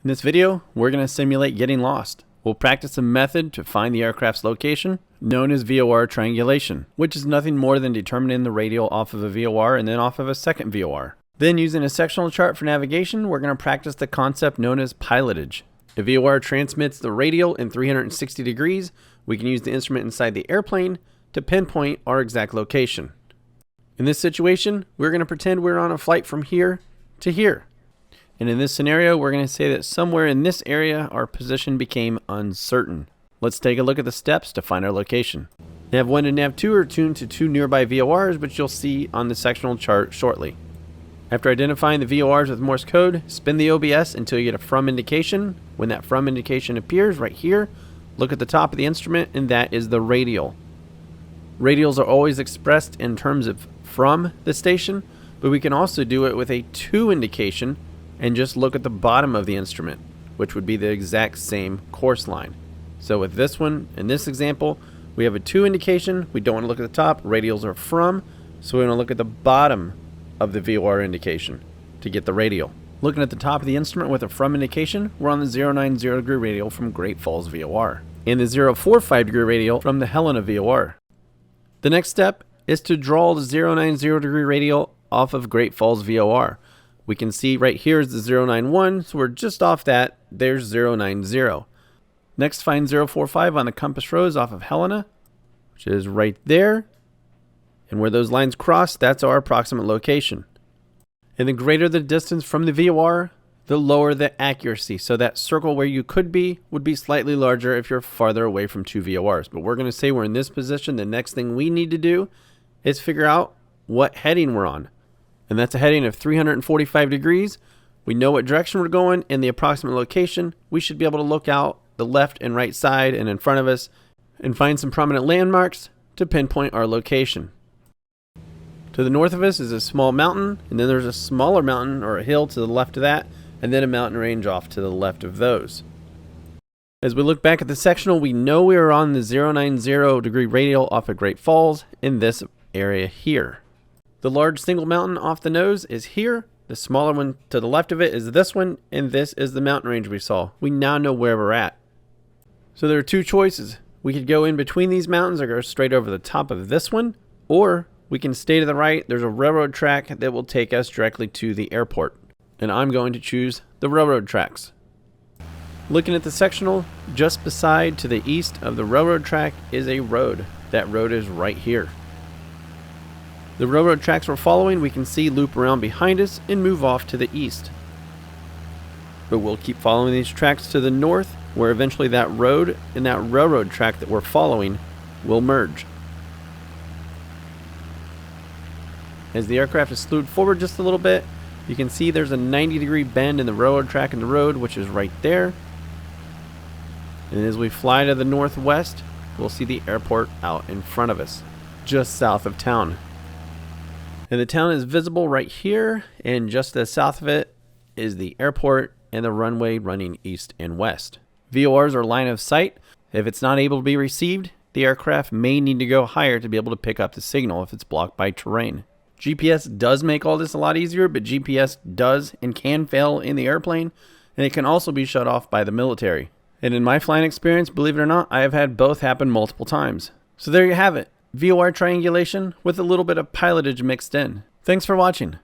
In this video, we're going to simulate getting lost. We'll practice a method to find the aircraft's location, known as VOR triangulation, which is nothing more than determining the radial off of a VOR and then off of a second VOR. Then, using a sectional chart for navigation, we're going to practice the concept known as pilotage. If VOR transmits the radial in 360 degrees, we can use the instrument inside the airplane to pinpoint our exact location. In this situation, we're going to pretend we're on a flight from here to here. And in this scenario, we're going to say that somewhere in this area, our position became uncertain. Let's take a look at the steps to find our location. Nav 1 and Nav 2 are tuned to two nearby VORs, which you'll see on the sectional chart shortly. After identifying the VORs with Morse code, spin the OBS until you get a from indication. When that from indication appears right here, look at the top of the instrument, and that is the radial. Radials are always expressed in terms of from the station, but we can also do it with a to indication and just look at the bottom of the instrument, which would be the exact same course line. So with this one, in this example, we have a to indication. We don't want to look at the top. Radials are from, so we want to look at the bottom of the VOR indication to get the radial. Looking at the top of the instrument with a from indication, we're on the 090 degree radial from Great Falls VOR and the 045 degree radial from the Helena VOR. The next step is to draw the 090 degree radial off of Great Falls VOR. We can see right here is the 091, so we're just off that. There's 090. Next, find 045 on the compass rose off of Helena, which is right there. And where those lines cross, that's our approximate location. And the greater the distance from the VOR, the lower the accuracy. So that circle where you could be would be slightly larger if you're farther away from two VORs. But we're going to say we're in this position. The next thing we need to do is figure out what heading we're on. And that's a heading of 345 degrees. We know what direction we're going and the approximate location. We should be able to look out the left and right side and in front of us and find some prominent landmarks to pinpoint our location. To the north of us is a small mountain, and then there's a smaller mountain or a hill to the left of that, and then a mountain range off to the left of those. As we look back at the sectional, we know we are on the 090 degree radial off of Great Falls in this area here. The large single mountain off the nose is here. The smaller one to the left of it is this one, and this is the mountain range we saw. We now know where we're at. So there are two choices. We could go in between these mountains or go straight over the top of this one, or we can stay to the right. There's a railroad track that will take us directly to the airport, and I'm going to choose the railroad tracks. Looking at the sectional, just beside to the east of the railroad track is a road. That road is right here. The railroad tracks we're following, we can see loop around behind us and move off to the east. But we'll keep following these tracks to the north, where eventually that road and that railroad track that we're following will merge. As the aircraft is slewed forward just a little bit, you can see there's a 90-degree bend in the railroad track in the road, which is right there. And as we fly to the northwest, we'll see the airport out in front of us, just south of town. And the town is visible right here, and just to the south of it is the airport and the runway running east and west. VORs are line of sight. If it's not able to be received, the aircraft may need to go higher to be able to pick up the signal if it's blocked by terrain. GPS does make all this a lot easier, but GPS does and can fail in the airplane, and it can also be shut off by the military. And in my flying experience, believe it or not, I have had both happen multiple times. So there you have it. VOR triangulation with a little bit of pilotage mixed in. Thanks for watching.